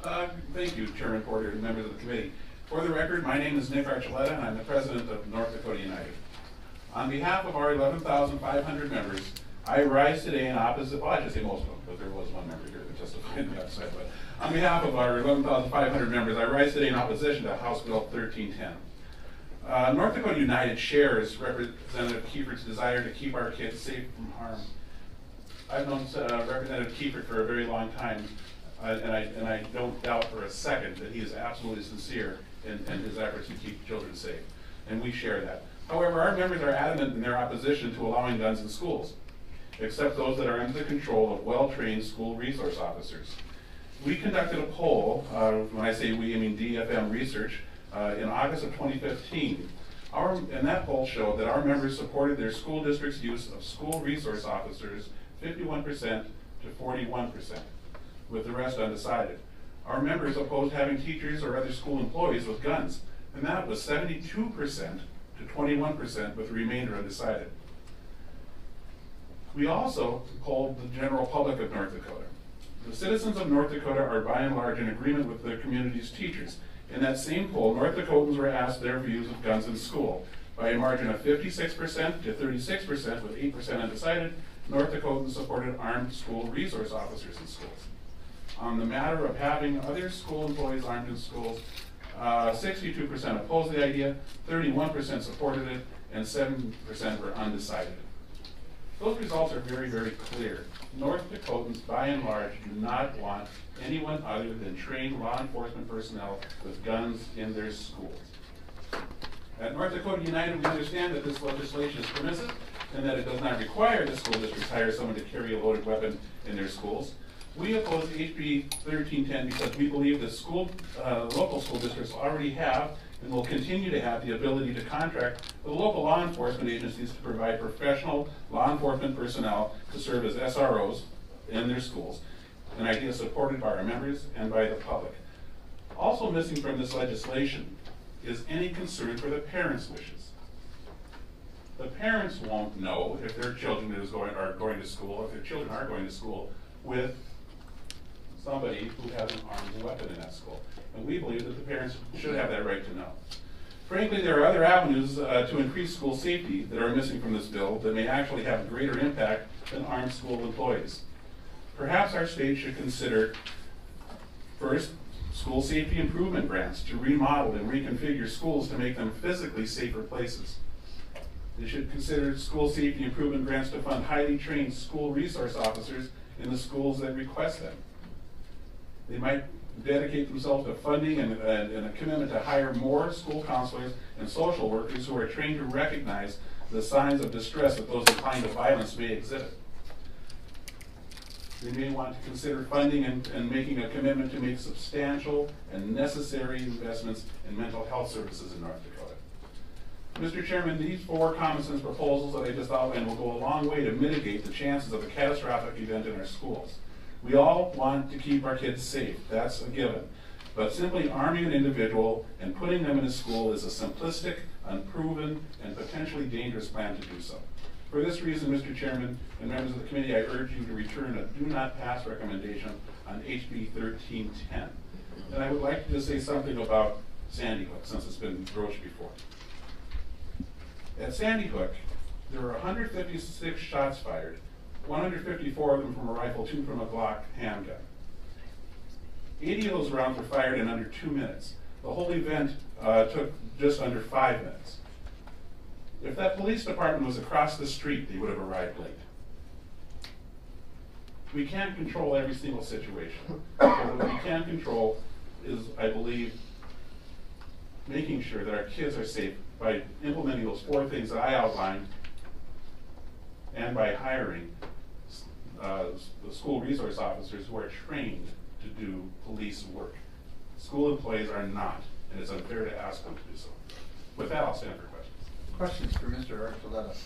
Thank you, Chairman Porter and members of the committee. For the record, my name is Nick Archuleta, and I'm the president of North Dakota United. On behalf of our 11,500 members, I rise today in opposition, well, I should say most of them, but there was one member here that testified on the outside, but on behalf of our 11,500 members, I rise today in opposition to House Bill 1310. North Dakota United shares Representative Kiefert's desire to keep our kids safe from harm. I've known Representative Kiefert for a very long time, and I don't doubt for a second that he is absolutely sincere in his efforts to keep children safe, and we share that. However, our members are adamant in their opposition to allowing guns in schools, except those that are under the control of well-trained school resource officers. We conducted a poll, when I say we, I mean DFM Research, in August of 2015. And that poll showed that our members supported their school district's use of school resource officers 51% to 41%, with the rest undecided. Our members opposed having teachers or other school employees with guns, and that was 72% to 21%, with the remainder undecided. We also polled the general public of North Dakota. The citizens of North Dakota are by and large in agreement with their community's teachers. In that same poll, North Dakotans were asked their views of guns in school. By a margin of 56% to 36%, with 8% undecided, North Dakotans supported armed school resource officers in schools. On the matter of having other school employees armed in schools, 62% opposed the idea, 31% supported it, and 7% were undecided. Those results are very, very clear. North Dakotans, by and large, do not want anyone other than trained law enforcement personnel with guns in their schools. At North Dakota United, we understand that this legislation is permissive and that it does not require the school districts hire someone to carry a loaded weapon in their schools. We oppose HB 1310 because we believe that local school districts already have and will continue to have the ability to contract the local law enforcement agencies to provide professional law enforcement personnel to serve as SROs in their schools, an idea supported by our members and by the public. Also missing from this legislation is any concern for the parents' wishes. The parents won't know if their children are going to school, if their children are going to school with somebody who has an armed weapon in that school. And we believe that the parents should have that right to know. Frankly, there are other avenues to increase school safety that are missing from this bill that may actually have a greater impact than armed school employees. Perhaps our state should consider, first, school safety improvement grants to remodel and reconfigure schools to make them physically safer places. They should consider school safety improvement grants to fund highly trained school resource officers in the schools that request them. They might dedicate themselves to funding and a commitment to hire more school counselors and social workers who are trained to recognize the signs of distress that those inclined to violence may exhibit. They may want to consider funding and making a commitment to make substantial and necessary investments in mental health services in North Dakota. Mr. Chairman, these four common sense proposals that I just outlined will go a long way to mitigate the chances of a catastrophic event in our schools. We all want to keep our kids safe, that's a given. But simply arming an individual and putting them in a school is a simplistic, unproven, and potentially dangerous plan to do so. For this reason, Mr. Chairman and members of the committee, I urge you to return a do not pass recommendation on HB 1310. And I would like to say something about Sandy Hook, since it's been broached before. At Sandy Hook, there were 156 shots fired, 154 of them from a rifle, 2 from a Glock handgun. 80 of those rounds were fired in under 2 minutes. The whole event took just under 5 minutes. If that police department was across the street, they would have arrived late. We can't control every single situation. But what we can control is, I believe, making sure that our kids are safe by implementing those 4 things that I outlined and by hiring the school resource officers who are trained to do police work. School employees are not, and it's unfair to ask them to do so. With that, I'll stand for questions. Questions for Mr. Archuleta?